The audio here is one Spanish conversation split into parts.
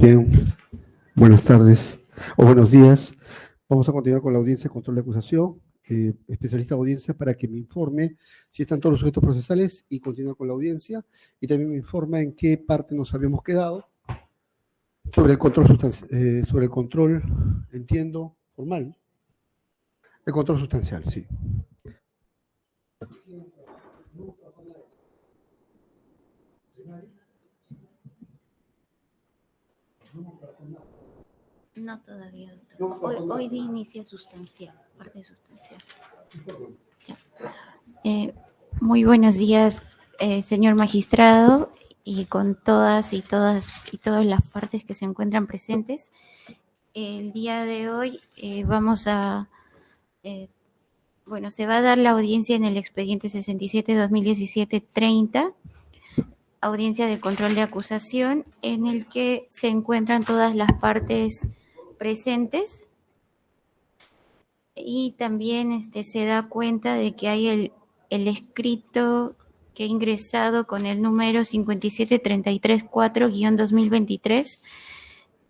Bien, buenas tardes o buenos días. Vamos a continuar con la audiencia de control de acusación. Especialista de audiencia para que me informe si están todos los sujetos procesales y continuar con la audiencia. Y también me informa en qué parte nos habíamos quedado sobre el control sobre el control, entiendo, formal. El control sustancial, sí. No todavía, doctor. Hoy de inicia sustancial, parte sustancial. Muy buenos días, señor magistrado, y con todas las partes que se encuentran presentes. El día de hoy se va a dar la audiencia en el expediente 67-2017-30, audiencia de control de acusación, en el que se encuentran todas las partes presentes, y también se da cuenta de que hay el escrito que ha ingresado con el número 57334-2023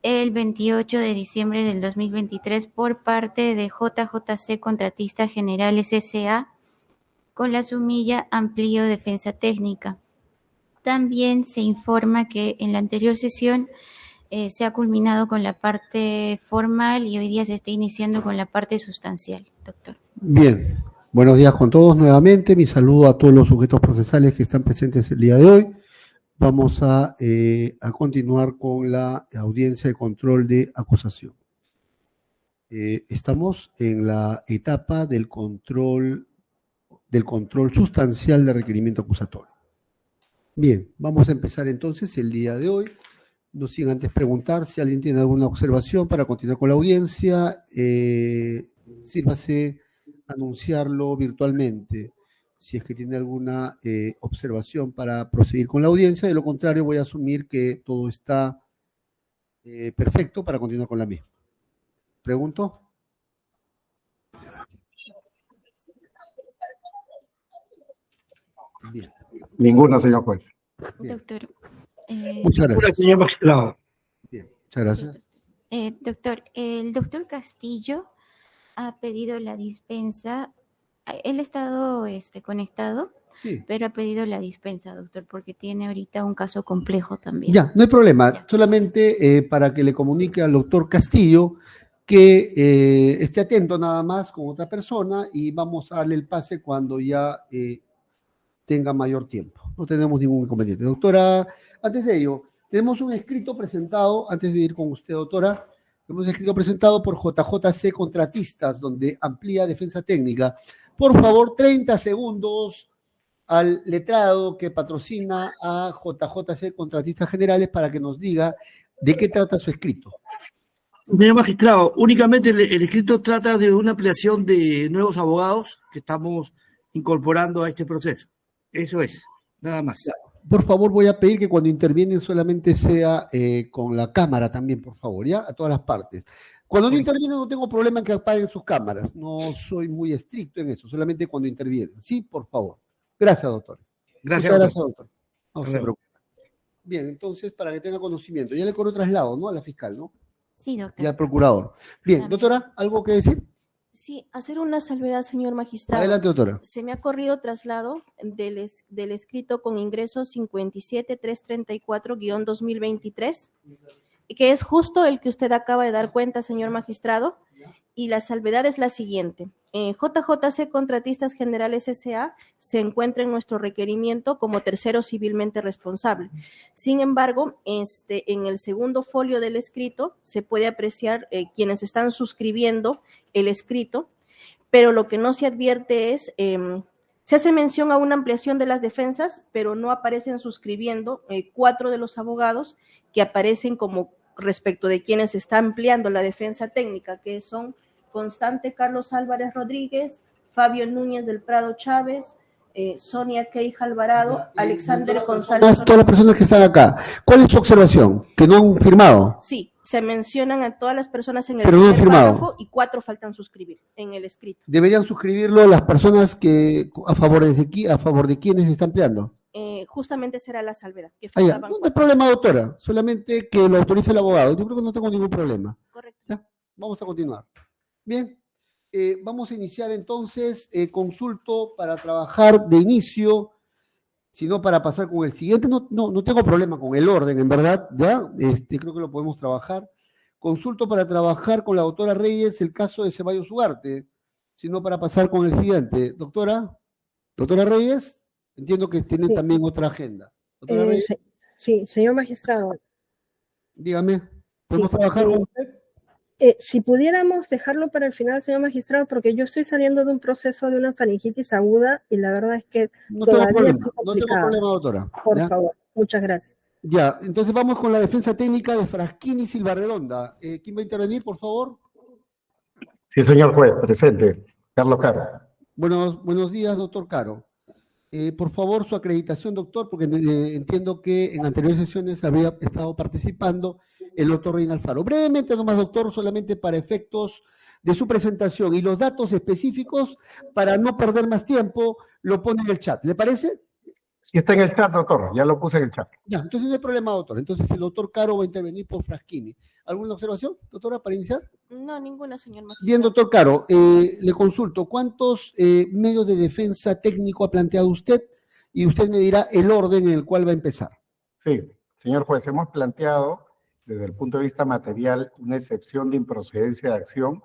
el 28 de diciembre del 2023 por parte de JJC Contratistas Generales S.A. con la sumilla Amplio Defensa Técnica. También se informa que en la anterior sesión se ha culminado con la parte formal y hoy día se está iniciando con la parte sustancial, doctor. Bien, buenos días con todos nuevamente. Mi saludo a todos los sujetos procesales que están presentes el día de hoy. Vamos a continuar con la audiencia de control de acusación. Estamos en la etapa del control sustancial de requerimiento acusatorio. Bien, vamos a empezar entonces el día de hoy. No sin antes preguntar si alguien tiene alguna observación para continuar con la audiencia. Sírvase anunciarlo virtualmente si es que tiene alguna observación para proseguir con la audiencia. De lo contrario, voy a asumir que todo está perfecto para continuar con la misma. ¿Pregunto? Bien. Ninguna, señor juez. Bien. Doctor. Muchas gracias. Señor magistrado. Bien, muchas gracias. Doctor, el doctor Castillo ha pedido la dispensa. Él ha estado conectado, Sí. pero ha pedido la dispensa, doctor, porque tiene ahorita un caso complejo también. Ya, no hay problema. Ya. Solamente para que le comunique al doctor Castillo que esté atento nada más con otra persona y vamos a darle el pase cuando ya tenga mayor tiempo. No tenemos ningún inconveniente. Doctora, antes de ello, tenemos un escrito presentado, antes de ir con usted, doctora, tenemos un escrito presentado por JJC Contratistas, donde amplía defensa técnica. Por favor, 30 segundos al letrado que patrocina a JJC Contratistas Generales para que nos diga de qué trata su escrito. Señor magistrado, únicamente el escrito trata de una ampliación de nuevos abogados que estamos incorporando a este proceso. Eso es, nada más. Por favor, voy a pedir que cuando intervienen solamente sea con la cámara también, por favor, ¿ya? A todas las partes. Cuando no intervienen no tengo problema en que apaguen sus cámaras. No soy muy estricto en eso, solamente cuando intervienen. Sí, por favor. Gracias, doctor. Gracias, Muchas doctor. gracias, doctor. No se preocupe. Bien, entonces, para que tenga conocimiento. Ya le corro traslado, ¿no? A la fiscal, ¿no? Sí, doctor. Y al procurador. Bien, También. doctora, ¿algo que decir? Sí, hacer una salvedad, señor magistrado. Adelante, doctora. Se me ha corrido traslado del escrito con ingreso 57334-2023, que es justo el que usted acaba de dar cuenta, señor magistrado, y la salvedad es la siguiente. JJC Contratistas Generales S.A. se encuentra en nuestro requerimiento como tercero civilmente responsable. Sin embargo, en el segundo folio del escrito se puede apreciar quienes están suscribiendo el escrito, pero lo que no se advierte es, se hace mención a una ampliación de las defensas, pero no aparecen suscribiendo 4 de los abogados que aparecen como respecto de quienes está ampliando la defensa técnica, que son Constante Carlos Álvarez Rodríguez, Fabio Núñez del Prado Chávez, Sonia Keija Alvarado, Alexander González. Todas las personas que están acá, ¿cuál es su observación? ¿Que no han firmado? Sí, se mencionan a todas las personas en el Pero no han primer firmado. párrafo y 4 faltan suscribir en el escrito. Deberían suscribirlo las personas que a favor de quienes está ampliando. justamente será la salvedad. Que Ah, ya. faltaban No hay 4. problema, doctora. Solamente que lo autorice el abogado. Yo creo que no tengo ningún problema. Correcto. Ya, vamos a continuar. Bien, vamos a iniciar entonces consulto para trabajar de inicio, sino para pasar con el siguiente. No tengo problema con el orden, en verdad, ¿ya? Creo que lo podemos trabajar. Consulto para trabajar con la doctora Reyes el caso de Ceballos Ugarte, sino para pasar con el siguiente. Doctora Reyes, entiendo que tienen Sí. también otra agenda. Doctora Reyes, Sí, señor magistrado, dígame, ¿podemos Sí, trabajar sí. con usted? si pudiéramos dejarlo para el final, señor magistrado, porque yo estoy saliendo de un proceso de una faringitis aguda y la verdad es que No tengo todavía problema, es no tengo complicado. problema, doctora. Por ¿Ya? favor, muchas gracias. Ya, entonces vamos con la defensa técnica de Fraschini y Silvarredonda. ¿Quién va a intervenir, por favor? Sí, señor juez, presente. Carlos Caro. Buenos días, doctor Caro. Por favor, su acreditación, doctor, porque entiendo que en anteriores sesiones había estado participando el doctor Reina Alfaro. Brevemente nomás, doctor, solamente para efectos de su presentación y los datos específicos, para no perder más tiempo, lo pone en el chat. ¿Le parece? Sí está en el chat, doctor. Ya lo puse en el chat. Ya, entonces no hay problema, doctor. Entonces el doctor Caro va a intervenir por Fraschini. ¿Alguna observación, doctora, para iniciar? No, ninguna, señor magistrado. Bien, doctor Caro, le consulto, ¿cuántos medios de defensa técnico ha planteado usted? Y usted me dirá el orden en el cual va a empezar. Sí, señor juez, hemos planteado desde el punto de vista material una excepción de improcedencia de acción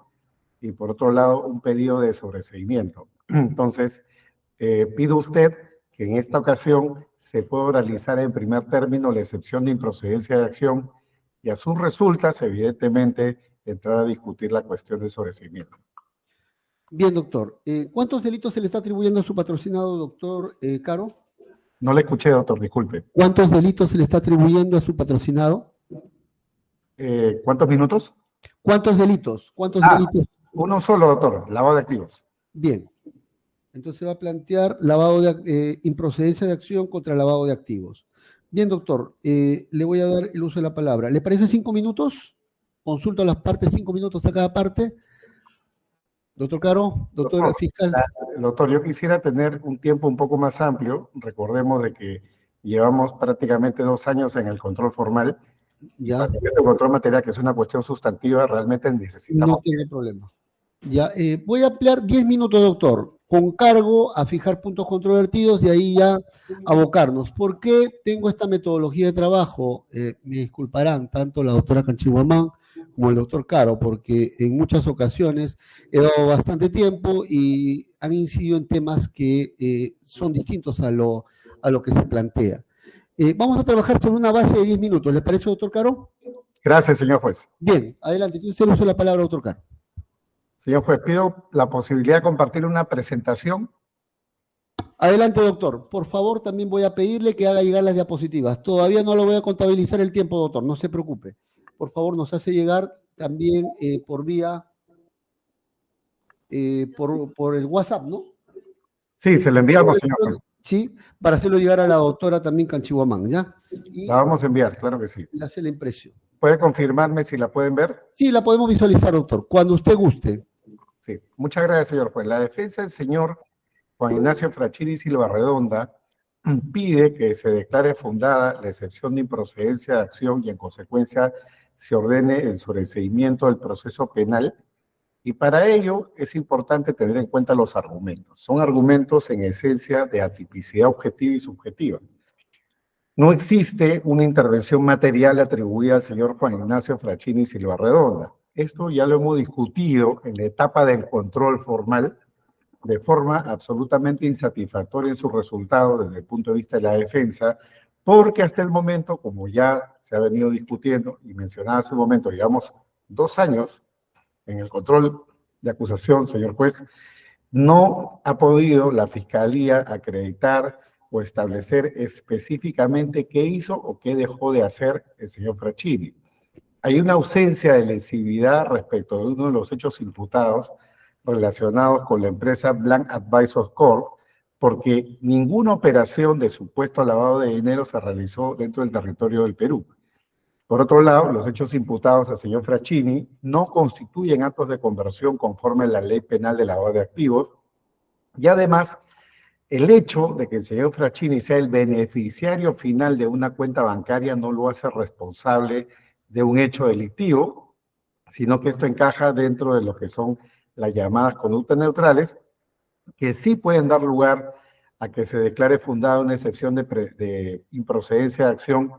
y por otro lado un pedido de sobreseimiento. Entonces, pido usted que en esta ocasión se pueda oralizar en primer término la excepción de improcedencia de acción y a sus resultas, evidentemente, entrar a discutir la cuestión de sobreseimiento. Bien, doctor. ¿Cuántos delitos se le está atribuyendo a su patrocinado, doctor Caro? No le escuché, doctor, disculpe. ¿Cuántos delitos se le está atribuyendo a su patrocinado? ¿Cuántos minutos? ¿Cuántos delitos? ¿Delitos? Uno solo, doctor, lavado de activos. Bien. Entonces va a plantear improcedencia de acción contra lavado de activos. Bien, doctor, le voy a dar el uso de la palabra. ¿Le parece 5 minutos? Consulto a las partes, 5 minutos a cada parte. Doctor Caro, doctor fiscal. Doctor, yo quisiera tener un tiempo un poco más amplio. Recordemos de que llevamos prácticamente 2 años en el control formal. Ya. El control material, que es una cuestión sustantiva, realmente necesitamos. No tengo problema. Ya, voy a ampliar 10 minutos, doctor, con cargo a fijar puntos controvertidos y ahí ya abocarnos. ¿Por qué tengo esta metodología de trabajo? Me disculparán tanto la doctora Canchihuamán como el doctor Caro, porque en muchas ocasiones he dado bastante tiempo y han incidido en temas que son distintos a lo que se plantea. Vamos a trabajar sobre una base de 10 minutos. ¿Le parece, doctor Caro? Gracias, señor juez. Bien, adelante. Yo usted le uso la palabra, doctor Caro. Señor juez, pido la posibilidad de compartir una presentación. Adelante, doctor. Por favor, también voy a pedirle que haga llegar las diapositivas. Todavía no lo voy a contabilizar el tiempo, doctor, no se preocupe. Por favor, nos hace llegar también por vía, por el WhatsApp, ¿no? Sí, se lo enviamos, señor juez. Sí, para hacerlo llegar a la doctora también Canchihuamán, ¿ya? Y La vamos a enviar, claro que sí. le hace la impresión. ¿Puede confirmarme si la pueden ver? Sí, la podemos visualizar, doctor, cuando usted guste. Sí, muchas gracias, señor juez. La defensa del señor Juan Ignacio Fraschini Silvarredonda pide que se declare fundada la excepción de improcedencia de acción y en consecuencia se ordene el sobreseimiento del proceso penal. Y para ello es importante tener en cuenta los argumentos. Son argumentos en esencia de atipicidad objetiva y subjetiva. No existe una intervención material atribuida al señor Juan Ignacio Fraschini Silvarredonda. Esto ya lo hemos discutido en la etapa del control formal de forma absolutamente insatisfactoria en sus resultados desde el punto de vista de la defensa, porque hasta el momento, como ya se ha venido discutiendo y mencionado hace un momento, llevamos 2 años en el control de acusación, señor juez, no ha podido la Fiscalía acreditar o establecer específicamente qué hizo o qué dejó de hacer el señor Fraschini. Hay una ausencia de lesividad respecto de uno de los hechos imputados relacionados con la empresa Blank Advisors Corp, porque ninguna operación de supuesto lavado de dinero se realizó dentro del territorio del Perú. Por otro lado, los hechos imputados al señor Fraschini no constituyen actos de conversión conforme a la ley penal de lavado de activos y además El hecho de que el señor Fraschini sea el beneficiario final de una cuenta bancaria no lo hace responsable de un hecho delictivo, sino que esto encaja dentro de lo que son las llamadas conductas neutrales, que sí pueden dar lugar a que se declare fundada una excepción de improcedencia de acción,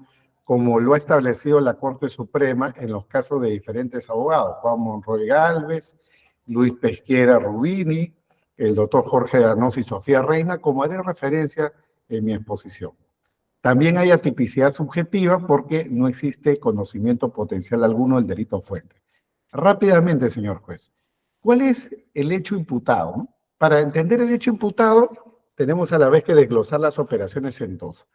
como lo ha establecido la Corte Suprema en los casos de diferentes abogados, Juan Monroy Gálvez, Luis Pesquera Rubini, el doctor Jorge Danós y Sofía Reina, como haré referencia en mi exposición. También hay atipicidad subjetiva porque no existe conocimiento potencial alguno del delito fuente. Rápidamente, señor juez, ¿cuál es el hecho imputado? Para entender el hecho imputado, tenemos a la vez que desglosar las operaciones en dos.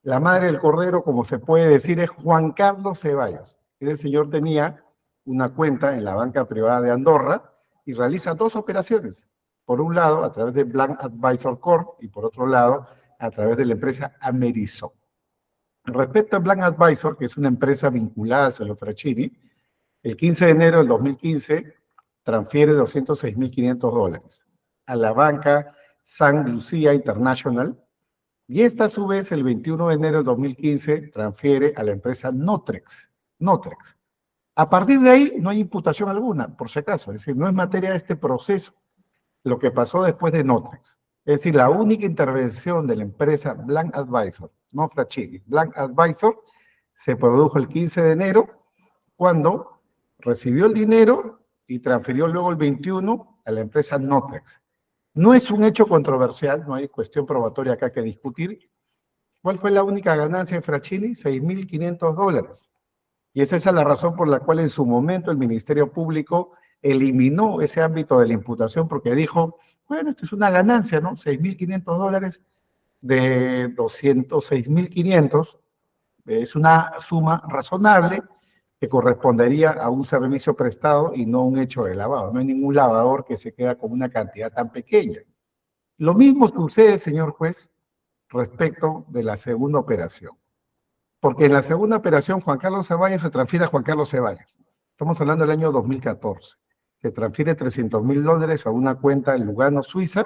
La madre del cordero, como se puede decir, es Juan Carlos Ceballos. Ese señor tenía una cuenta en la banca privada de Andorra y realiza dos operaciones. Por un lado, a través de Blank Advisor Corp. Y por otro lado, a través de la empresa Amerisoc. Respecto a Blank Advisor, que es una empresa vinculada al señor Fraschini, el 15 de enero del 2015 transfiere $206.500 a la banca San Lucía International, y esta a su vez el 21 de enero del 2015 transfiere a la empresa Notrex. A partir de ahí no hay imputación alguna, por si acaso, es decir, no es materia de este proceso lo que pasó después de Notrex. Es decir, la única intervención de la empresa Blank Advisor, no Fraschini, Blank Advisor, se produjo el 15 de enero, cuando recibió el dinero y transfirió luego el 21 a la empresa Notrex. No es un hecho controversial, no hay cuestión probatoria acá que discutir. ¿Cuál fue la única ganancia de Fraschini? $6.500. Y esa es la razón por la cual en su momento el Ministerio Público eliminó ese ámbito de la imputación porque dijo, bueno, esto es una ganancia, ¿no? $6.500 de 206.500 es una suma razonable que correspondería a un servicio prestado y no un hecho de lavado. No hay ningún lavador que se queda con una cantidad tan pequeña. Lo mismo sucede, señor juez, respecto de la segunda operación. Porque en la segunda operación Juan Carlos Ceballos se transfiere a Juan Carlos Ceballos. Estamos hablando del año 2014. Se transfiere $300.000 a una cuenta en Lugano, Suiza,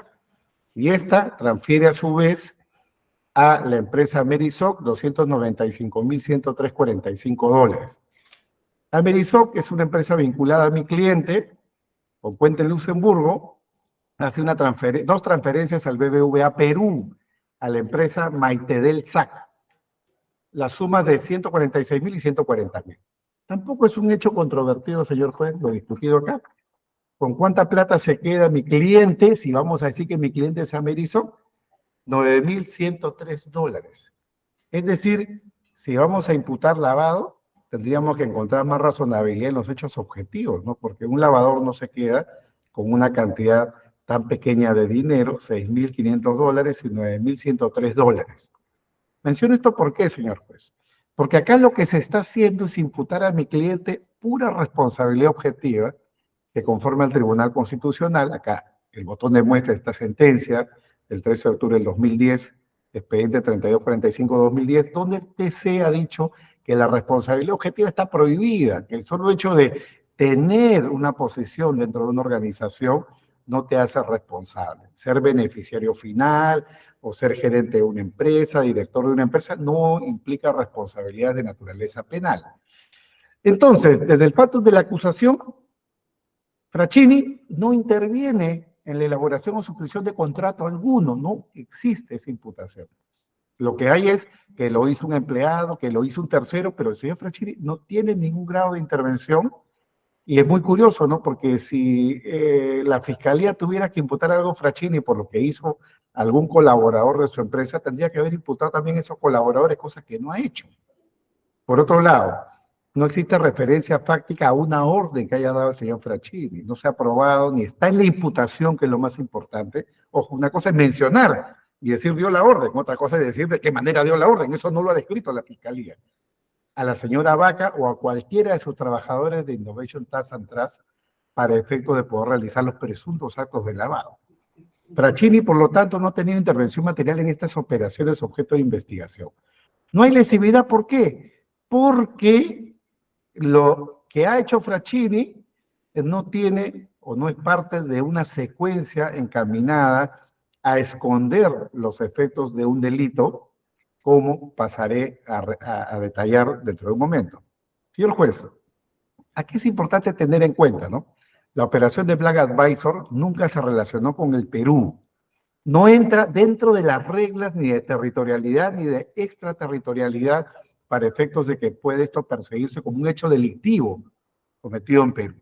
y esta transfiere a su vez a la empresa Amerisoc $295.103.45. Amerisoc es una empresa vinculada a mi cliente, con cuenta en Luxemburgo, hace dos transferencias al BBVA Perú, a la empresa Maitedel SAC, las sumas de $146.000 y $140.000. Tampoco es un hecho controvertido, señor juez, lo discutido acá. ¿Con cuánta plata se queda mi cliente, si vamos a decir que mi cliente es Amerisoc? $9.103. Es decir, si vamos a imputar lavado, tendríamos que encontrar más razonabilidad en los hechos objetivos, ¿no? Porque un lavador no se queda con una cantidad tan pequeña de dinero, $6.500 y $9.103. Menciono esto ¿por qué, señor juez? Porque acá lo que se está haciendo es imputar a mi cliente pura responsabilidad objetiva, que conforme al Tribunal Constitucional, acá el botón de muestra de esta sentencia del 13 de octubre del 2010, expediente 3245-2010, donde el TC ha dicho que la responsabilidad objetiva está prohibida, que el solo hecho de tener una posición dentro de una organización no te hace responsable. Ser beneficiario final o ser gerente de una empresa, director de una empresa, no implica responsabilidad de naturaleza penal. Entonces, desde el pacto de la acusación, Fraschini no interviene en la elaboración o suscripción de contrato alguno, no existe esa imputación. Lo que hay es que lo hizo un empleado, que lo hizo un tercero, pero el señor Fraschini no tiene ningún grado de intervención. Y es muy curioso, ¿no? Porque si la fiscalía tuviera que imputar algo a Fraschini por lo que hizo algún colaborador de su empresa, tendría que haber imputado también a esos colaboradores, cosa que no ha hecho. Por otro lado, no existe referencia fáctica a una orden que haya dado el señor Fraschini. No se ha aprobado, ni está en la imputación, que es lo más importante. Ojo, una cosa es mencionar y decir dio la orden, otra cosa es decir de qué manera dio la orden. Eso no lo ha descrito la fiscalía. A la señora Vaca o a cualquiera de sus trabajadores de Innovation Tax and Trust para efecto de poder realizar los presuntos actos de lavado. Fraschini, por lo tanto, no ha tenido intervención material en estas operaciones objeto de investigación. No hay lesividad, ¿por qué? Porque lo que ha hecho Fraschini no tiene o no es parte de una secuencia encaminada a esconder los efectos de un delito, como pasaré a detallar dentro de un momento. Señor juez, aquí es importante tener en cuenta, ¿no? La operación de Black Advisor nunca se relacionó con el Perú. No entra dentro de las reglas ni de territorialidad ni de extraterritorialidad para efectos de que puede esto perseguirse como un hecho delictivo cometido en Perú.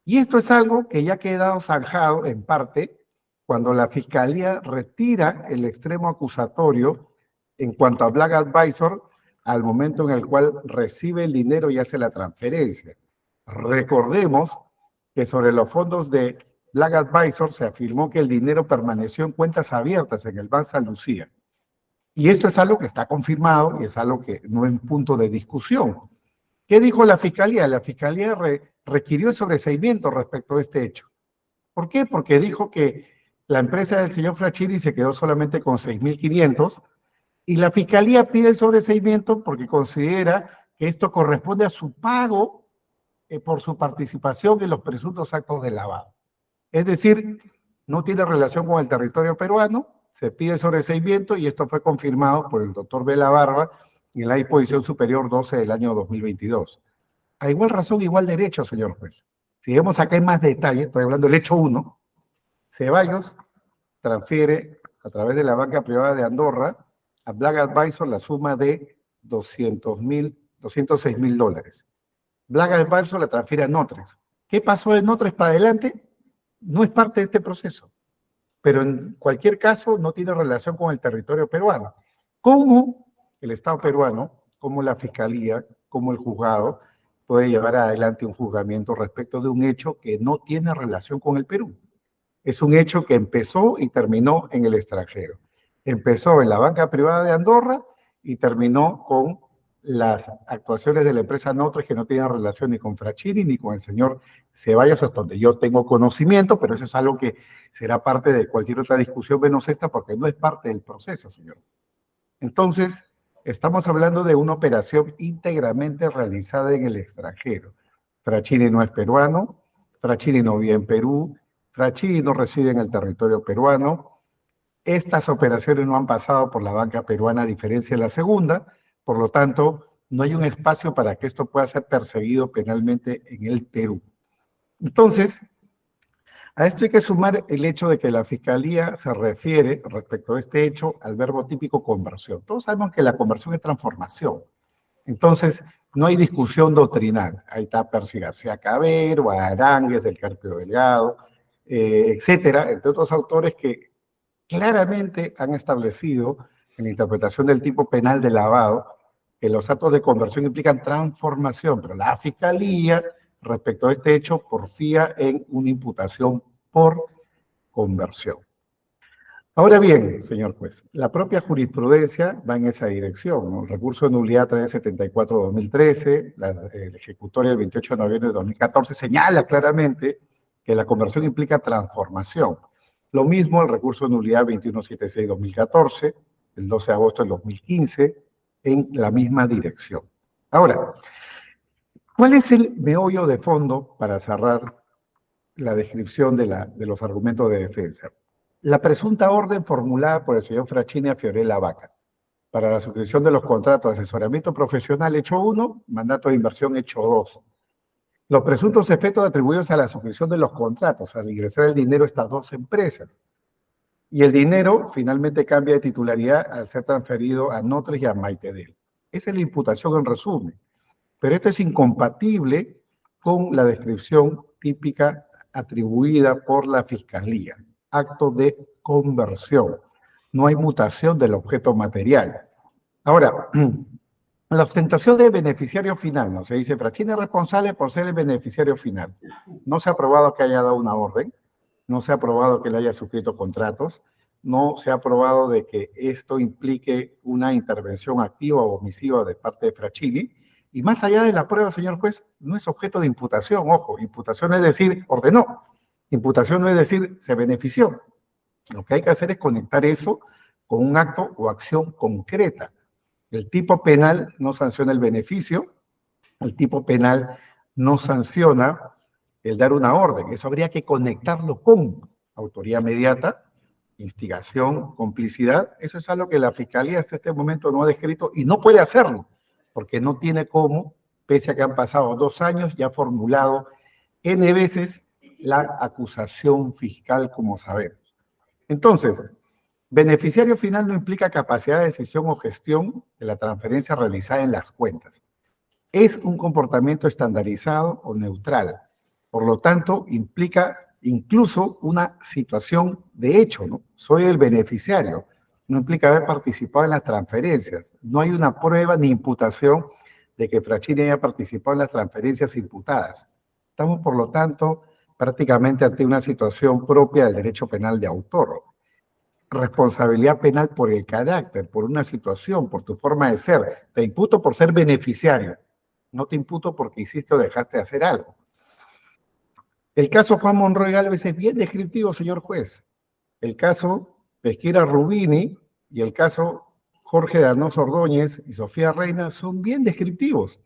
Y esto es algo que ya ha quedado zanjado en parte cuando la Fiscalía retira el extremo acusatorio en cuanto a Black Advisor al momento en el cual recibe el dinero y hace la transferencia. Recordemos que sobre los fondos de Black Advisor se afirmó que el dinero permaneció en cuentas abiertas en el Banco San Lucía. Y esto es algo que está confirmado y es algo que no es un punto de discusión. ¿Qué dijo la Fiscalía? La Fiscalía requirió el sobreseimiento respecto a este hecho. ¿Por qué? Porque dijo que la empresa del señor Frachini se quedó solamente con 6.500 y la Fiscalía pide el sobreseimiento porque considera que esto corresponde a su pago por su participación en los presuntos actos de lavado. Es decir, no tiene relación con el territorio peruano, se pide sobreseimiento y esto fue confirmado por el doctor Vela Barba en la disposición superior 12 del año 2022. A igual razón, igual derecho, señor juez. Si vemos acá en más detalle, estoy hablando del hecho 1, Ceballos transfiere a través de la banca privada de Andorra a Black Advisor la suma de $206.000. Black Advisor la transfiere a Notrex. ¿Qué pasó de Notrex para adelante? No es parte de este proceso, pero en cualquier caso no tiene relación con el territorio peruano. ¿Cómo el Estado peruano, como la Fiscalía, como el juzgado, puede llevar adelante un juzgamiento respecto de un hecho que no tiene relación con el Perú? Es un hecho que empezó y terminó en el extranjero. Empezó en la banca privada de Andorra y terminó con las actuaciones de la empresa Notrex que no tienen relación ni con Frachini ni con el señor Ceballos, hasta donde yo tengo conocimiento, pero eso es algo que será parte de cualquier otra discusión menos esta, porque no es parte del proceso, señor. Entonces, estamos hablando de una operación íntegramente realizada en el extranjero. Frachini no es peruano, Frachini no vive en Perú, Frachini no reside en el territorio peruano. Estas operaciones no han pasado por la banca peruana a diferencia de la segunda, por lo tanto, no hay un espacio para que esto pueda ser perseguido penalmente en el Perú. Entonces, a esto hay que sumar el hecho de que la Fiscalía se refiere, respecto a este hecho, al verbo típico conversión. Todos sabemos que la conversión es transformación. Entonces, no hay discusión doctrinal. Ahí está Percy García Cabero, Aránguez, del Carpio Delgado, etcétera, entre otros autores que claramente han establecido en la interpretación del tipo penal de lavado que los actos de conversión implican transformación, pero la Fiscalía, respecto a este hecho, porfía en una imputación por conversión. Ahora bien, señor juez, la propia jurisprudencia va en esa dirección, ¿no? El recurso de nulidad 374-2013, el ejecutorio del 28 de noviembre de 2014, señala claramente que la conversión implica transformación. Lo mismo el recurso de nulidad 2176-2014, el 12 de agosto del 2015, en la misma dirección. Ahora, ¿cuál es el meollo de fondo para cerrar la descripción de los argumentos de defensa? La presunta orden formulada por el señor Frachini a Fiorella Vaca para la suscripción de los contratos de asesoramiento profesional hecho 1, mandato de inversión hecho 2. Los presuntos efectos atribuidos a la suscripción de los contratos al ingresar el dinero a estas dos empresas. Y el dinero finalmente cambia de titularidad al ser transferido a Notrex y a Maitedel. Esa es la imputación en resumen. Pero esto es incompatible con la descripción típica atribuida por la Fiscalía. Acto de conversión. No hay mutación del objeto material. Ahora, la ostentación de beneficiario final, ¿no? Se dice, Frachini es responsable por ser el beneficiario final. No se ha probado que haya dado una orden, no se ha probado que le haya suscrito contratos, no se ha probado de que esto implique una intervención activa o omisiva de parte de Frachini, y más allá de la prueba, señor juez, no es objeto de imputación, ojo, imputación es decir, ordenó, imputación no es decir, se benefició. Lo que hay que hacer es conectar eso con un acto o acción concreta. El tipo penal no sanciona el beneficio, el tipo penal no sanciona el dar una orden. Eso habría que conectarlo con autoría inmediata, instigación, complicidad, eso es algo que la Fiscalía hasta este momento no ha descrito y no puede hacerlo, porque no tiene cómo, pese a que han pasado 2 años y ha formulado N veces la acusación fiscal, como sabemos. Entonces, beneficiario final no implica capacidad de decisión o gestión de la transferencia realizada en las cuentas. Es un comportamiento estandarizado o neutral. Por lo tanto, implica incluso una situación de hecho, ¿no? Soy el beneficiario. No implica haber participado en las transferencias. No hay una prueba ni imputación de que Frattini haya participado en las transferencias imputadas. Estamos, por lo tanto, prácticamente ante una situación propia del derecho penal de autor. Responsabilidad penal por el carácter, por una situación, por tu forma de ser. Te imputo por ser beneficiario. No te imputo porque hiciste o dejaste de hacer algo. El caso Juan Monroy Gálvez es bien descriptivo, señor juez. El caso Pesquera Rubini y el caso Jorge Danoso Ordóñez y Sofía Reina son bien descriptivos.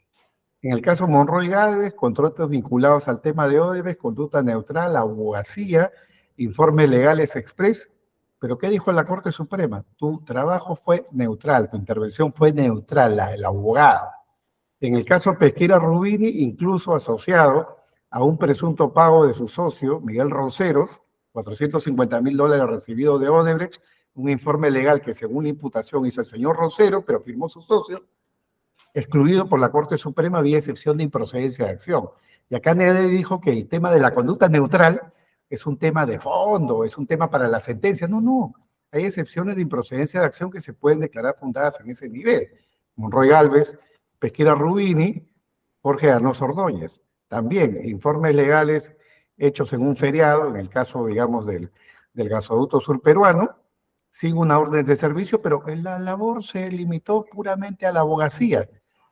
En el caso Monroy Gálvez, contratos vinculados al tema de Odebrecht, conducta neutral, abogacía, informes legales express. ¿Pero qué dijo la Corte Suprema? Tu trabajo fue neutral, tu intervención fue neutral, la del abogado. En el caso Pesquera Rubini, incluso asociado a un presunto pago de su socio, Miguel Ronceros, $450,000 recibido de Odebrecht, un informe legal que según la imputación hizo el señor Ronceros, pero firmó su socio, excluido por la Corte Suprema vía excepción de improcedencia de acción. Y acá nadie dijo que el tema de la conducta neutral es un tema de fondo, es un tema para la sentencia. No, no. Hay excepciones de improcedencia de acción que se pueden declarar fundadas en ese nivel. Monroy Gálvez, Pesquera Rubini, Jorge Danoso Ordóñez. También informes legales hechos en un feriado, en el caso, digamos, del gasoducto surperuano, sin una orden de servicio, pero la labor se limitó puramente a la abogacía.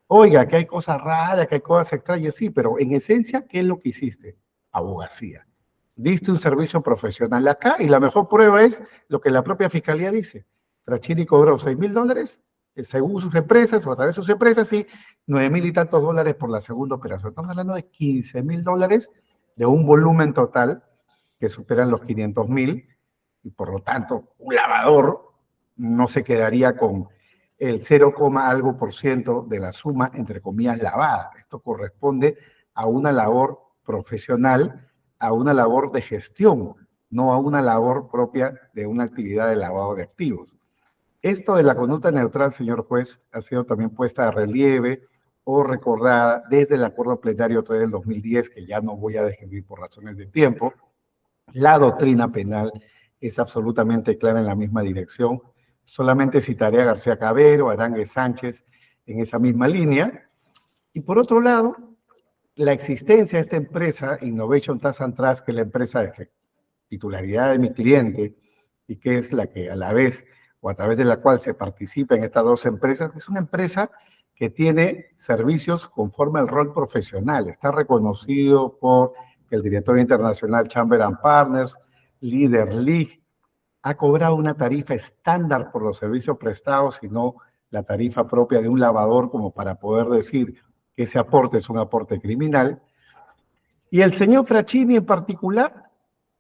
Oiga, que hay cosas raras, que hay cosas extrañas, sí, pero en esencia, ¿qué es lo que hiciste? Abogacía. Diste un servicio profesional acá y la mejor prueba es lo que la propia Fiscalía dice. Frattini cobró $6,000 según sus empresas o a través de sus empresas y $9,000 y tantos por la segunda operación. Estamos hablando de $15,000 de un volumen total que superan los 500,000 y por lo tanto un lavador no se quedaría con el 0, algo por ciento de la suma, entre comillas, lavada. Esto corresponde a una labor profesional, a una labor de gestión, no a una labor propia de una actividad de lavado de activos. Esto de la conducta neutral, señor juez, ha sido también puesta a relieve o recordada desde el acuerdo plenario 3 del 2010, que ya no voy a describir por razones de tiempo. La doctrina penal es absolutamente clara en la misma dirección. Solamente citaré a García Cabero, a Aránguez Sánchez en esa misma línea. Y por otro lado, la existencia de esta empresa, Innovation Tax and Trust, que es la empresa de titularidad de mi cliente y que es la que a la vez o a través de la cual se participa en estas dos empresas, es una empresa que tiene servicios conforme al rol profesional. Está reconocido por el director internacional Chamber and Partners, Leader League, ha cobrado una tarifa estándar por los servicios prestados y no la tarifa propia de un lavador como para poder decir que ese aporte es un aporte criminal. Y el señor Frattini en particular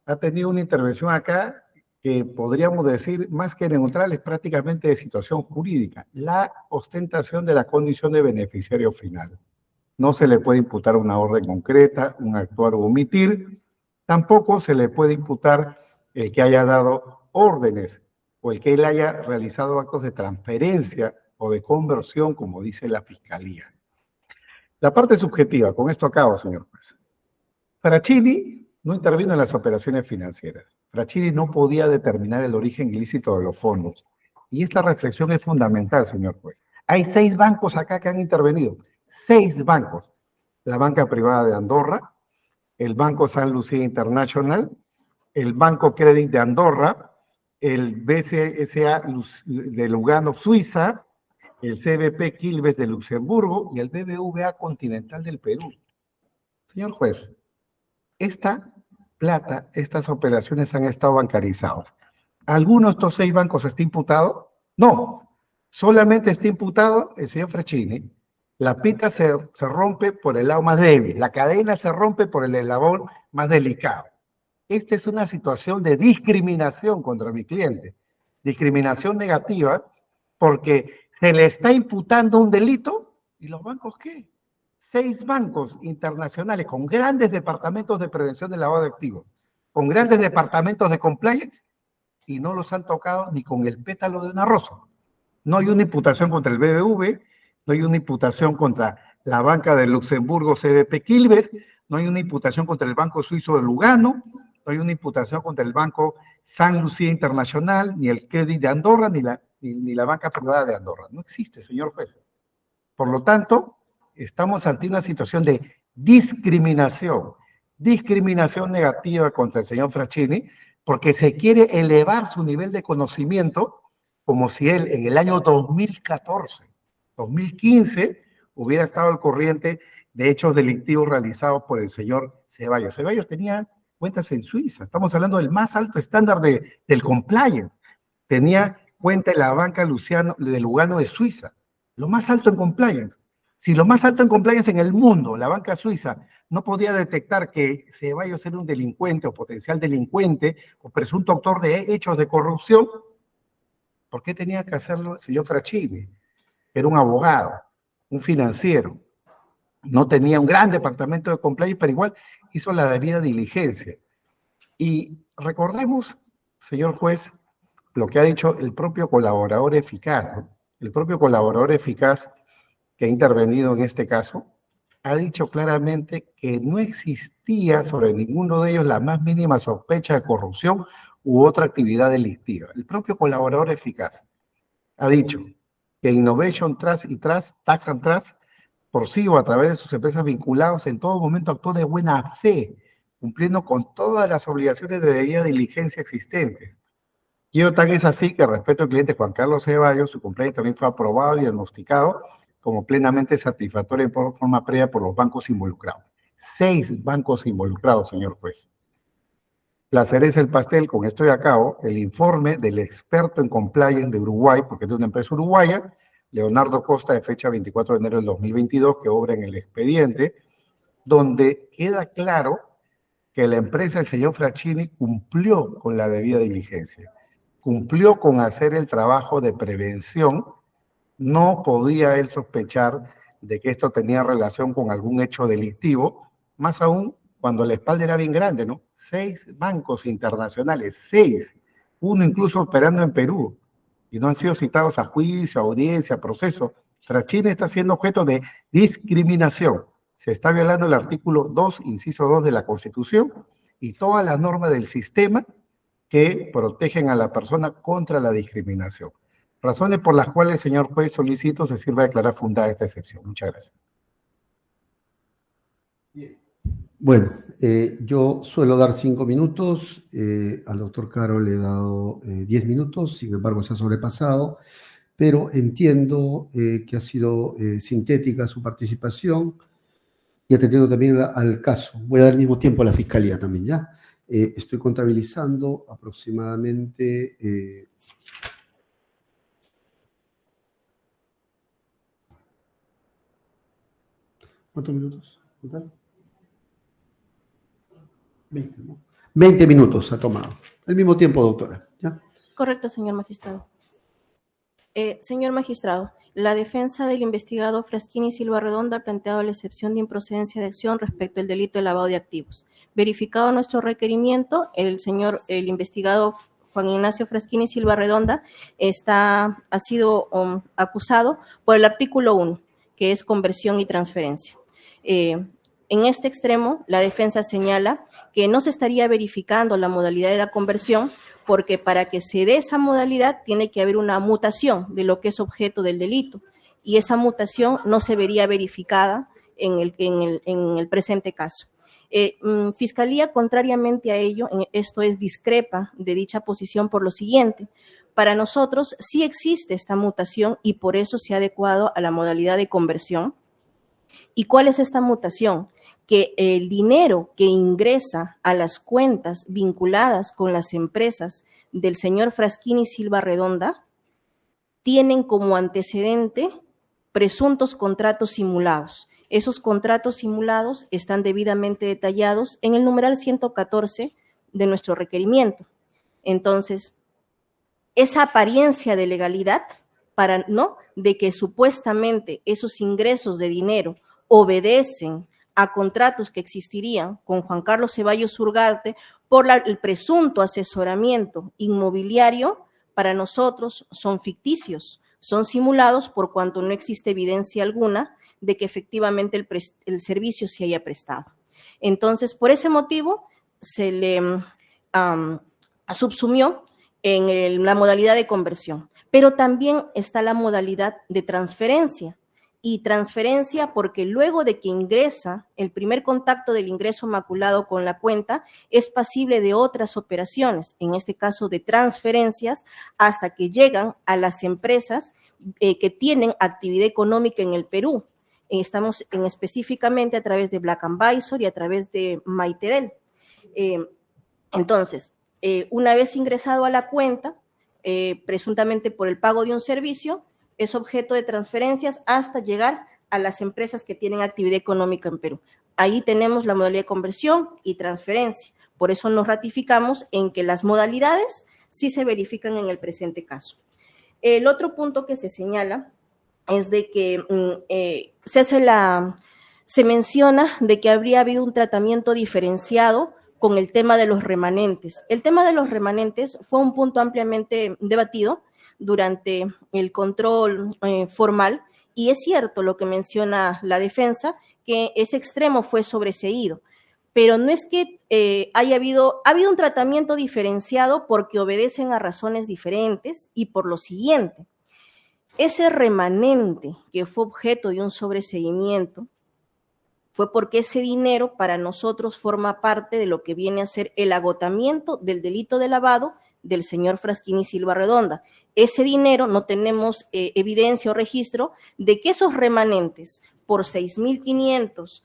ha tenido una intervención acá que podríamos decir, más que neutral, es prácticamente de situación jurídica, la ostentación de la condición de beneficiario final. No se le puede imputar una orden concreta, un actuar o omitir, tampoco se le puede imputar el que haya dado órdenes o el que él haya realizado actos de transferencia o de conversión, como dice la Fiscalía. La parte subjetiva, con esto acabo, señor juez. Frattini no intervino en las operaciones financieras. Frattini no podía determinar el origen ilícito de los fondos. Y esta reflexión es fundamental, señor juez. Hay 6 bancos acá que han intervenido. 6 bancos. La banca privada de Andorra, el Banco San Lucía International, el Banco Credit de Andorra, el BCSA de Lugano, Suiza, el CBP Quilmes de Luxemburgo y el BBVA Continental del Perú. Señor juez, esta plata, estas operaciones han estado bancarizadas. ¿Alguno de estos 6 bancos está imputado? No, solamente está imputado el señor Frattini. La pita se rompe por el lado más débil, la cadena se rompe por el eslabón más delicado. esta es una situación de discriminación contra mi cliente, discriminación negativa, porque se le está imputando un delito, ¿y los bancos qué? 6 bancos internacionales con grandes departamentos de prevención del lavado de activos, con grandes departamentos de compliance, y no los han tocado ni con el pétalo de una rosa. No hay una imputación contra el BBV, no hay una imputación contra la banca de Luxemburgo CBP Quilmes, no hay una imputación contra el Banco Suizo de Lugano, no hay una imputación contra el Banco San Lucía Internacional, ni el Credit de Andorra, ni la banca privada de Andorra. No existe, señor juez. Por lo tanto, estamos ante una situación de discriminación negativa contra el señor Fraschini, porque se quiere elevar su nivel de conocimiento como si él en el año 2014, 2015, hubiera estado al corriente de hechos delictivos realizados por el señor Ceballos. Ceballos tenía cuentas en Suiza, estamos hablando del más alto estándar del compliance. Tenía cuenta en la banca de Lugano de Suiza, lo más alto en compliance. Si lo más alto en compliance en el mundo, la banca suiza, no podía detectar que Ceballos era un delincuente o potencial delincuente o presunto autor de hechos de corrupción, ¿por qué tenía que hacerlo el señor Fraschini? Era un abogado, un financiero, no tenía un gran departamento de compliance, pero igual hizo la debida diligencia. Y recordemos, señor juez, lo que ha dicho el propio colaborador eficaz, ¿no? El propio colaborador eficaz que ha intervenido en este caso, ha dicho claramente que no existía sobre ninguno de ellos la más mínima sospecha de corrupción u otra actividad delictiva. El propio colaborador eficaz ha dicho que Innovation Trust y Tax and Trust, por sí o a través de sus empresas vinculadas, en todo momento actuó de buena fe, cumpliendo con todas las obligaciones de debida diligencia existentes. Y tan es así que respecto al cliente Juan Carlos Ceballos, su cumpleaños también fue aprobado y diagnosticado como plenamente satisfactorio en forma previa por los bancos involucrados. 6 bancos involucrados, señor juez. La cereza del pastel, con esto de a cabo, el informe del experto en compliance de Uruguay, porque es de una empresa uruguaya, Leonardo Costa, de fecha 24 de enero del 2022, que obra en el expediente, donde queda claro que la empresa del señor Fraschini cumplió con la debida diligencia, cumplió con hacer el trabajo de prevención. No podía él sospechar de que esto tenía relación con algún hecho delictivo, más aún cuando la espalda era bien grande, ¿no? 6 bancos internacionales, 6, uno incluso operando en Perú, y no han sido citados a juicio, a audiencia, a proceso. Fraschini está siendo objeto de discriminación. Se está violando el artículo 2, inciso 2 de la Constitución y todas las normas del sistema que protegen a la persona contra la discriminación. Razones por las cuales, señor juez, solicito se sirva a declarar fundada esta excepción. Muchas gracias. Bueno, yo suelo dar 5 minutos, al doctor Caro le he dado 10 minutos, sin embargo se ha sobrepasado, pero entiendo que ha sido sintética su participación y atendiendo también al caso. Voy a dar al mismo tiempo a la Fiscalía también, ¿ya? Estoy contabilizando aproximadamente... ¿Cuántos minutos? ¿Total? 20, ¿no? 20 minutos ha tomado. Al mismo tiempo, doctora. ¿Ya? Correcto, señor magistrado. Señor magistrado, la defensa del investigado Fraschini Silva Redonda ha planteado la excepción de improcedencia de acción respecto al delito de lavado de activos. Verificado nuestro requerimiento, el investigado Juan Ignacio Fraschini Silva Redonda ha sido acusado por el artículo 1, que es conversión y transferencia. En este extremo, la defensa señala que no se estaría verificando la modalidad de la conversión porque para que se dé esa modalidad tiene que haber una mutación de lo que es objeto del delito y esa mutación no se vería verificada en el presente caso. Fiscalía, contrariamente a ello, esto es discrepa de dicha posición por lo siguiente. Para nosotros sí existe esta mutación y por eso se ha adecuado a la modalidad de conversión. ¿Y cuál es esta mutación? Que el dinero que ingresa a las cuentas vinculadas con las empresas del señor Fraschini Silva Redonda tienen como antecedente presuntos contratos simulados. Esos contratos simulados están debidamente detallados en el numeral 114 de nuestro requerimiento. Entonces, esa apariencia de legalidad de que supuestamente esos ingresos de dinero obedecen a contratos que existirían con Juan Carlos Ceballos Ugarte por el presunto asesoramiento inmobiliario, para nosotros son ficticios, son simulados por cuanto no existe evidencia alguna de que efectivamente el servicio se haya prestado. Entonces, por ese motivo, se le subsumió en la modalidad de conversión, pero también está la modalidad de transferencia, y transferencia porque luego de que ingresa, el primer contacto del ingreso maculado con la cuenta es pasible de otras operaciones, en este caso de transferencias, hasta que llegan a las empresas que tienen actividad económica en el Perú. Estamos específicamente a través de Black Advisor y a través de Maitedel. Entonces, una vez ingresado a la cuenta, presuntamente por el pago de un servicio, es objeto de transferencias hasta llegar a las empresas que tienen actividad económica en Perú. Ahí tenemos la modalidad de conversión y transferencia. Por eso nos ratificamos en que las modalidades sí se verifican en el presente caso. El otro punto que se señala es de que se menciona de que habría habido un tratamiento diferenciado con el tema de los remanentes. El tema de los remanentes fue un punto ampliamente debatido durante el control formal, y es cierto lo que menciona la defensa, que ese extremo fue sobreseído, pero no es que ha habido un tratamiento diferenciado porque obedecen a razones diferentes, y por lo siguiente, ese remanente que fue objeto de un sobreseimiento fue porque ese dinero para nosotros forma parte de lo que viene a ser el agotamiento del delito de lavado del señor Fraschini Silva Redonda. Ese dinero no tenemos evidencia o registro de que esos remanentes por 6.500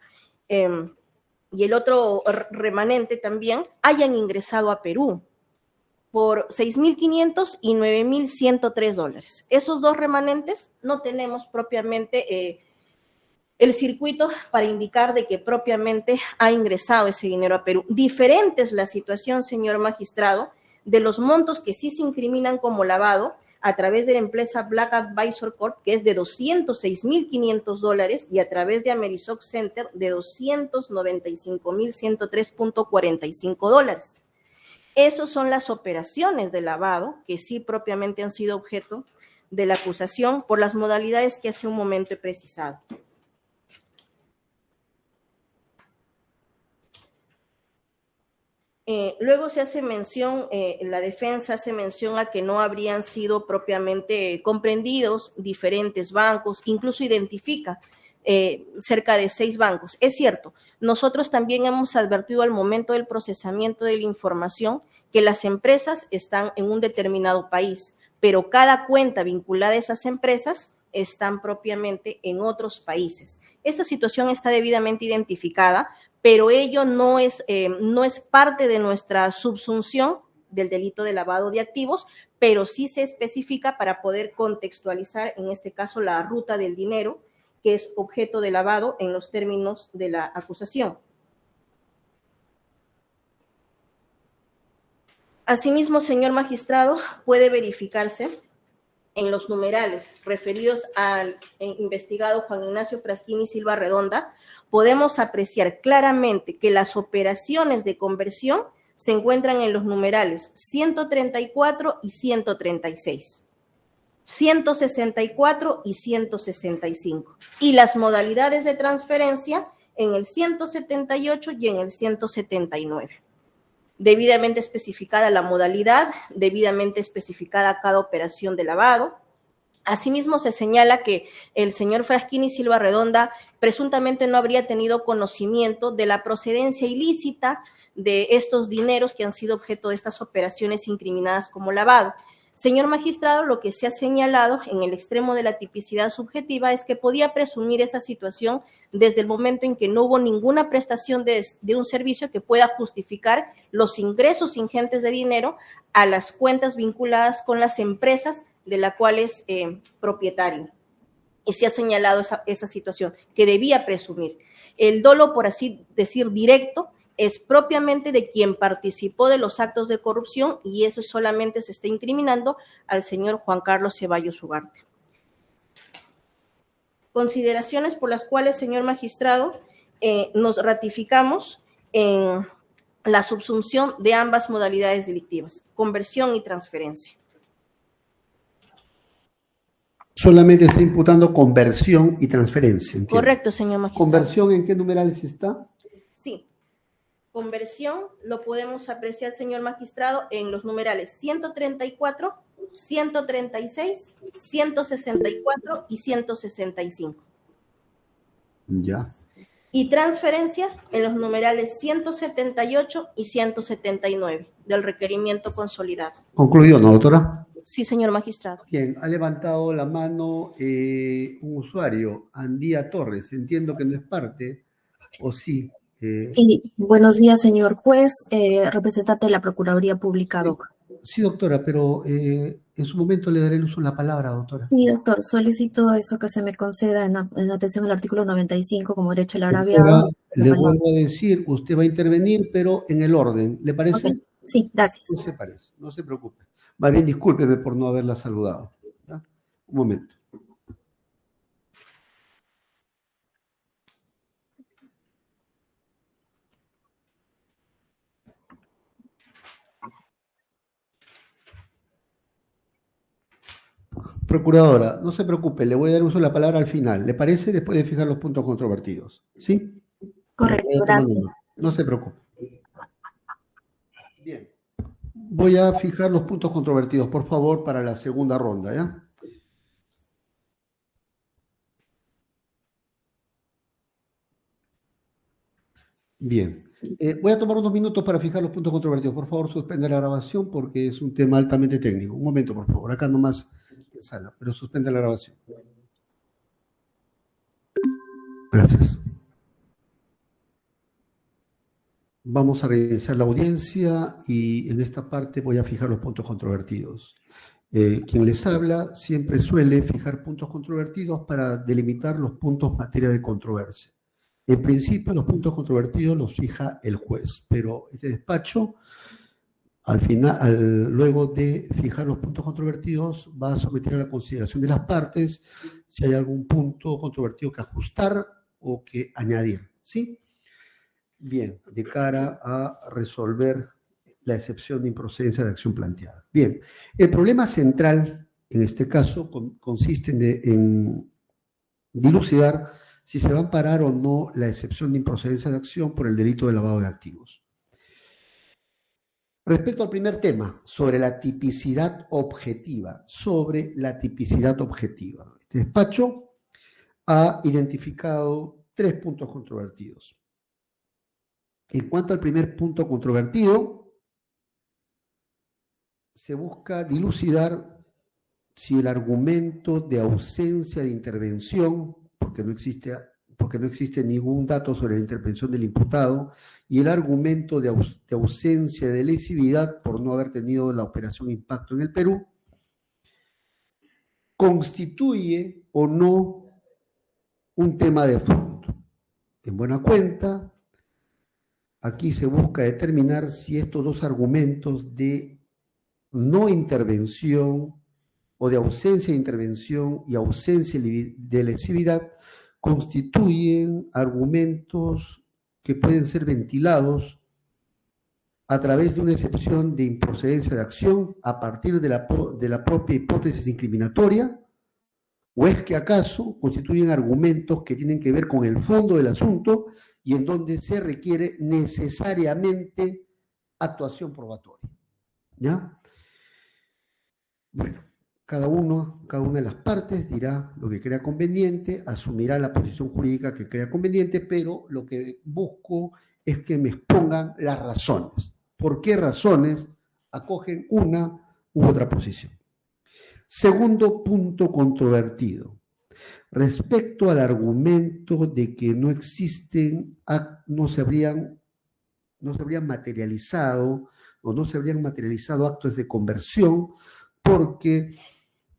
y el otro remanente también hayan ingresado a Perú por 6.500 y 9.103 dólares. Esos dos remanentes no tenemos propiamente el circuito para indicar de que propiamente ha ingresado ese dinero a Perú. Diferente es la situación, señor magistrado, de los montos que sí se incriminan como lavado a través de la empresa Black Advisor Corp, que es de 206.500 dólares, y a través de Amerisoc Center de 295.103.45 dólares. Esas son las operaciones de lavado que sí propiamente han sido objeto de la acusación por las modalidades que hace un momento he precisado. Luego se hace mención, la defensa hace mención a que no habrían sido propiamente comprendidos diferentes bancos, incluso identifica cerca de 6 bancos. Es cierto, nosotros también hemos advertido al momento del procesamiento de la información que las empresas están en un determinado país, pero cada cuenta vinculada a esas empresas están propiamente en otros países. Esa situación está debidamente identificada, pero ello no es parte de nuestra subsunción del delito de lavado de activos, pero sí se especifica para poder contextualizar, en este caso, la ruta del dinero, que es objeto de lavado en los términos de la acusación. Asimismo, señor magistrado, puede verificarse en los numerales referidos al investigado Juan Ignacio Fraschini Silva Redonda, podemos apreciar claramente que las operaciones de conversión se encuentran en los numerales 134 y 136, 164 y 165, y las modalidades de transferencia en el 178 y en el 179. Debidamente especificada la modalidad, debidamente especificada cada operación de lavado. Asimismo, se señala que el señor Fraschini Silva Redonda presuntamente no habría tenido conocimiento de la procedencia ilícita de estos dineros que han sido objeto de estas operaciones incriminadas como lavado. Señor magistrado, lo que se ha señalado en el extremo de la tipicidad subjetiva es que podía presumir esa situación desde el momento en que no hubo ninguna prestación de un servicio que pueda justificar los ingresos ingentes de dinero a las cuentas vinculadas con las empresas de la cual es propietario. Y se ha señalado esa situación que debía presumir. El dolo, por así decir, directo, es propiamente de quien participó de los actos de corrupción y eso solamente se está incriminando al señor Juan Carlos Ceballos Ugarte. Consideraciones por las cuales, señor magistrado, nos ratificamos en la subsunción de ambas modalidades delictivas, conversión y transferencia. Solamente está imputando conversión y transferencia. ¿Entiende? Correcto, señor magistrado. ¿Conversión en qué numerales está? Sí. Conversión lo podemos apreciar, señor magistrado, en los numerales 134, 136, 164 y 165. Ya. Y transferencia en los numerales 178 y 179 del requerimiento consolidado. ¿Concluyó, no, doctora? Sí, señor magistrado. Bien, ha levantado la mano un usuario, Andía Torres. Entiendo que no es parte, ¿o sí? Sí, buenos días, señor juez, representante de la Procuraduría Pública, DOC. Sí, doctora, pero en su momento le daré el uso de la palabra, doctora. Sí, doctor, solicito eso que se me conceda en atención al artículo 95 como derecho al agraviado. Le vuelvo a decir, usted va a intervenir, pero en el orden. ¿Le parece? Okay. Sí, gracias. No se parece, no se preocupe. Más bien, discúlpeme por no haberla saludado. ¿Ya? Un momento. Procuradora, no se preocupe, le voy a dar uso de la palabra al final. ¿Le parece? Después de fijar los puntos controvertidos. ¿Sí? Correcto, gracias. No se preocupe. Bien. Voy a fijar los puntos controvertidos, por favor, para la segunda ronda, ¿ya? Bien. Voy a tomar unos minutos para fijar los puntos controvertidos. Por favor, suspende la grabación porque es un tema altamente técnico. Un momento, por favor. Acá nomás en sala, pero suspende la grabación. Gracias. Vamos a reiniciar la audiencia y en esta parte voy a fijar los puntos controvertidos. Quien les habla siempre suele fijar puntos controvertidos para delimitar los puntos materia de controversia. En principio, los puntos controvertidos los fija el juez, pero este despacho, al final, luego de fijar los puntos controvertidos, va a someter a la consideración de las partes si hay algún punto controvertido que ajustar o que añadir, ¿sí? Bien, de cara a resolver la excepción de improcedencia de acción planteada. Bien, el problema central, en este caso, consiste en dilucidar si se va a amparar o no la excepción de improcedencia de acción por el delito de lavado de activos. Respecto al primer tema, sobre la tipicidad objetiva, este despacho ha identificado 3 puntos controvertidos. En cuanto al primer punto controvertido, se busca dilucidar si el argumento de ausencia de intervención, porque no existe ningún dato sobre la intervención del imputado, y el argumento de ausencia de lesividad por no haber tenido la operación impacto en el Perú, constituye o no un tema de fondo. En buena cuenta, aquí se busca determinar si estos dos argumentos de no intervención o de ausencia de intervención y ausencia de lesividad constituyen argumentos que pueden ser ventilados a través de una excepción de improcedencia de acción a partir de la propia hipótesis incriminatoria, o es que acaso constituyen argumentos que tienen que ver con el fondo del asunto y en donde se requiere necesariamente actuación probatoria. ¿Ya? Bueno, cada una de las partes dirá lo que crea conveniente, asumirá la posición jurídica que crea conveniente, pero lo que busco es que me expongan las razones. ¿Por qué razones acogen una u otra posición? Segundo punto controvertido. Respecto al argumento de que no se habrían materializado actos de conversión porque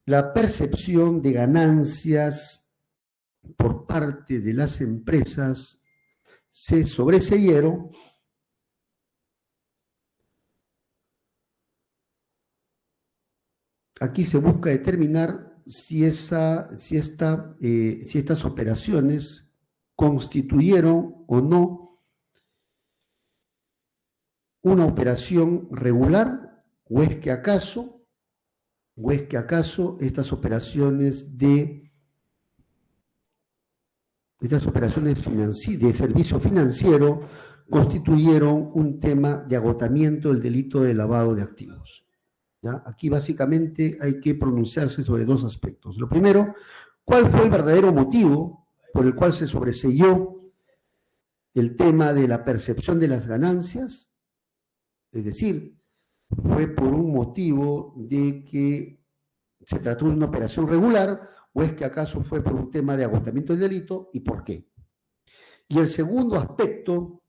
la percepción de ganancias por parte de las empresas se sobreseyeron aquí se busca determinar si estas operaciones constituyeron o no una operación regular, o es que acaso estas operaciones de servicio financiero constituyeron un tema de agotamiento del delito de lavado de activos. ¿Ya? Aquí básicamente hay que pronunciarse sobre dos aspectos. Lo primero, ¿cuál fue el verdadero motivo por el cual se sobreseyó el tema de la percepción de las ganancias? Es decir, ¿fue por un motivo de que se trató de una operación regular o es que acaso fue por un tema de agotamiento del delito y por qué? Y el segundo aspecto,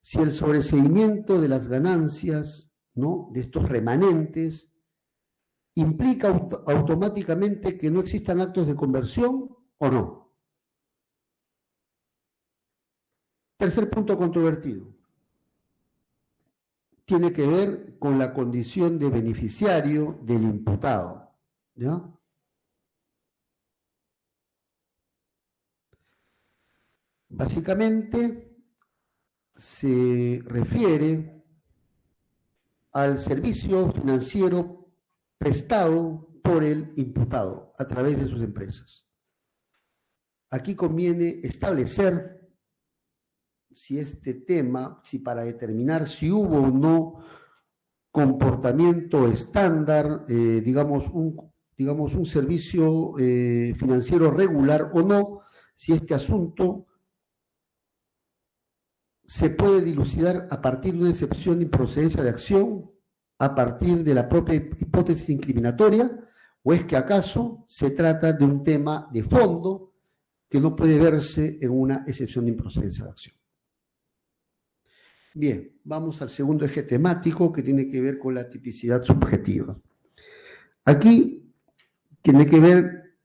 si el sobreseimiento de las ganancias, ¿no?, de estos remanentes implica automáticamente que no existan actos de conversión o no. Tercer punto controvertido. Tiene que ver con la condición de beneficiario del imputado. ¿Ya? Básicamente se refiere al servicio financiero prestado por el imputado a través de sus empresas. Aquí conviene establecer si este tema, si para determinar si hubo o no comportamiento estándar, digamos un servicio financiero regular o no, si este asunto se puede dilucidar a partir de una excepción de improcedencia de acción, a partir de la propia hipótesis incriminatoria, o es que acaso se trata de un tema de fondo que no puede verse en una excepción de improcedencia de acción. Bien, vamos al segundo eje temático que tiene que ver con la tipicidad subjetiva. Aquí tiene que ver,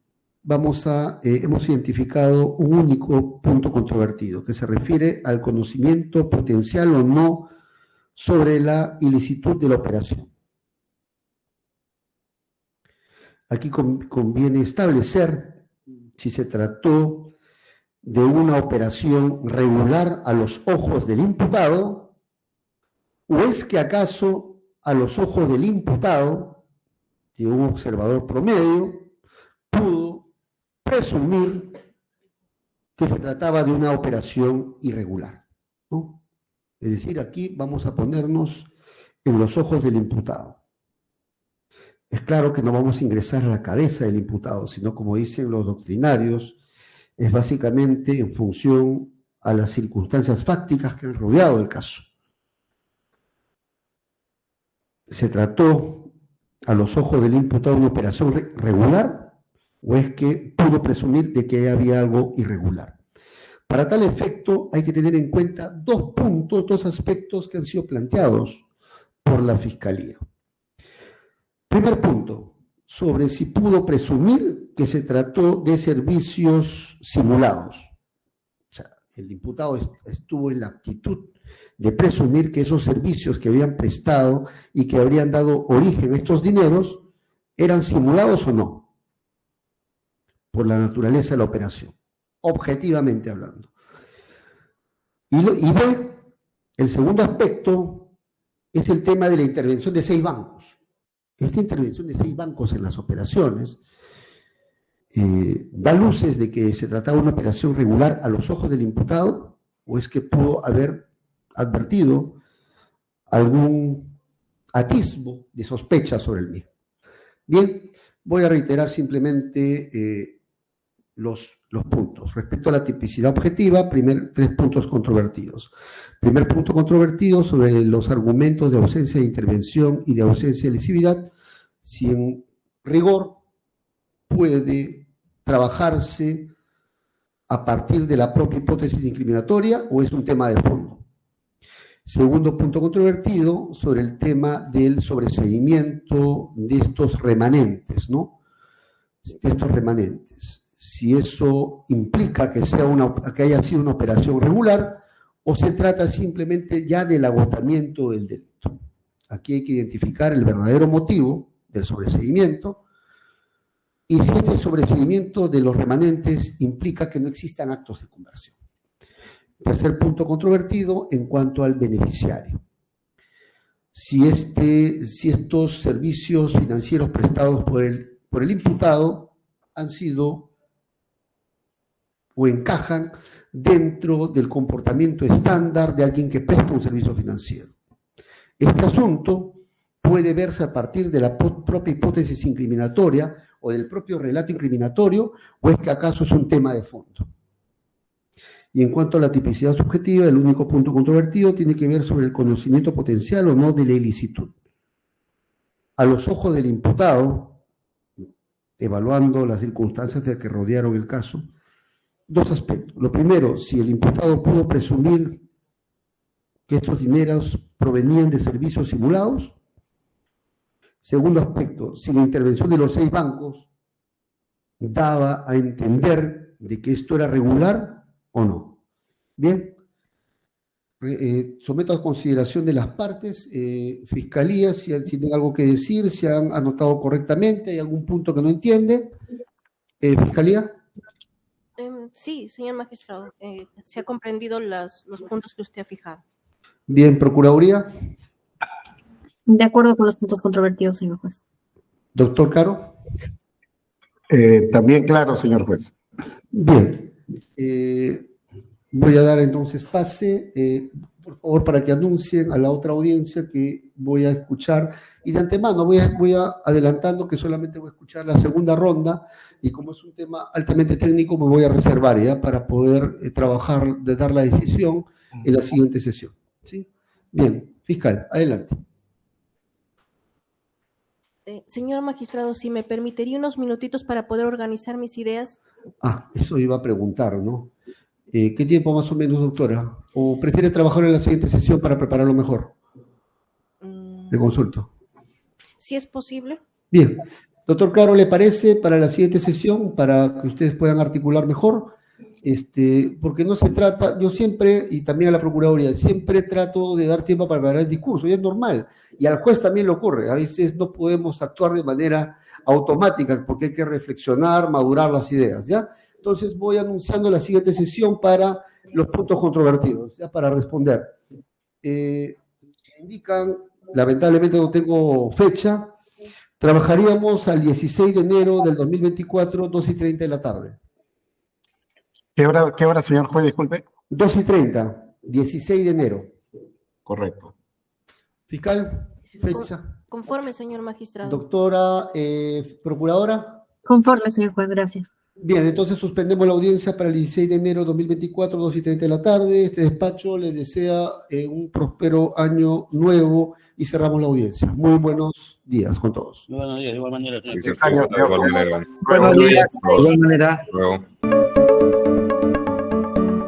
hemos identificado un único punto controvertido que se refiere al conocimiento potencial o no sobre la ilicitud de la operación. Aquí conviene establecer si se trató de una operación regular a los ojos del imputado, o es que acaso a los ojos del imputado, de un observador promedio, pudo presumir que se trataba de una operación irregular, ¿no? Es decir, aquí vamos a ponernos en los ojos del imputado. Es claro que no vamos a ingresar a la cabeza del imputado, sino, como dicen los doctrinarios, es básicamente en función a las circunstancias fácticas que han rodeado el caso. ¿Se trató a los ojos del imputado de una operación regular o es que pudo presumir de que había algo irregular? Para tal efecto hay que tener en cuenta dos aspectos que han sido planteados por la Fiscalía. Primer punto, sobre si pudo presumir que se trató de servicios simulados. O sea, el imputado estuvo en la actitud de presumir que esos servicios que habían prestado y que habrían dado origen a estos dineros eran simulados o no, por la naturaleza de la operación, objetivamente hablando. Y B, el segundo aspecto es el tema de la intervención de 6 bancos. Esta intervención de 6 bancos en las operaciones da luces de que se trataba de una operación regular a los ojos del imputado, o es que pudo haber advertido algún atisbo de sospecha sobre el mismo. Bien, voy a reiterar simplemente los puntos. Respecto a la tipicidad objetiva, 3 puntos controvertidos. Primer punto controvertido sobre los argumentos de ausencia de intervención y de ausencia de lesividad, si en rigor puede trabajarse a partir de la propia hipótesis incriminatoria o es un tema de fondo. Segundo punto controvertido sobre el tema del sobreseimiento de estos remanentes, ¿no? De estos remanentes. Si eso implica que haya sido una operación regular o se trata simplemente ya del agotamiento del delito. Aquí hay que identificar el verdadero motivo del sobreseimiento, y si este sobreseimiento de los remanentes implica que no existan actos de conversión. Tercer punto controvertido en cuanto al beneficiario. Si estos servicios financieros prestados por el imputado han sido o encajan dentro del comportamiento estándar de alguien que presta un servicio financiero. Este asunto puede verse a partir de la propia hipótesis incriminatoria o del propio relato incriminatorio, o es que acaso es un tema de fondo. Y en cuanto a la tipicidad subjetiva, el único punto controvertido tiene que ver sobre el conocimiento potencial o no de la ilicitud. A los ojos del imputado, evaluando las circunstancias de que rodearon el caso, dos aspectos. Lo primero, si el imputado pudo presumir que estos dineros provenían de servicios simulados. Segundo aspecto, si la intervención de los 6 bancos daba a entender de que esto era regular o no. Bien, someto a consideración de las partes. Fiscalía, si tienen algo que decir, si han anotado correctamente, hay algún punto que no entiende. Fiscalía. Sí, señor magistrado, se ha comprendido los puntos que usted ha fijado. Bien, Procuraduría. De acuerdo con los puntos controvertidos, señor juez. Doctor Caro. También claro, señor juez. Bien. Voy a dar entonces pase, por favor, para que anuncien a la otra audiencia que voy a escuchar. Y de antemano voy a adelantando que solamente voy a escuchar la segunda ronda, y como es un tema altamente técnico, me voy a reservar ya para poder trabajar, de dar la decisión en la siguiente sesión. ¿Sí? Bien, fiscal, adelante. Señor magistrado, si me permitiría unos minutitos para poder organizar mis ideas. Eso iba a preguntar, ¿no? ¿Qué tiempo más o menos, doctora? ¿O prefiere trabajar en la siguiente sesión para prepararlo mejor? Le consulto. Si es posible. Bien. Doctor Caro, ¿le parece para la siguiente sesión, para que ustedes puedan articular mejor? Porque no se trata, yo siempre, y también a la Procuraduría, siempre trato de dar tiempo para preparar el discurso, y es normal, y al juez también le ocurre, a veces no podemos actuar de manera automática, porque hay que reflexionar, madurar las ideas, ¿ya? Entonces voy anunciando la siguiente sesión para los puntos controvertidos, ya para responder. Indican, lamentablemente no tengo fecha, trabajaríamos al 16 de enero del 2024, 2:30 de la tarde. ¿Qué hora, señor juez? Disculpe. 2:30, 16 de enero. Correcto. Fiscal, fecha. Conforme, señor magistrado. Doctora, procuradora. Conforme, señor juez, gracias. Bien, entonces suspendemos la audiencia para el 16 de enero de 2024, 2:30 de la tarde. Este despacho les desea un próspero año nuevo y cerramos la audiencia. Muy buenos días con todos. Buenos días, de igual manera. Felices años, Buenos días, de igual manera. Luego.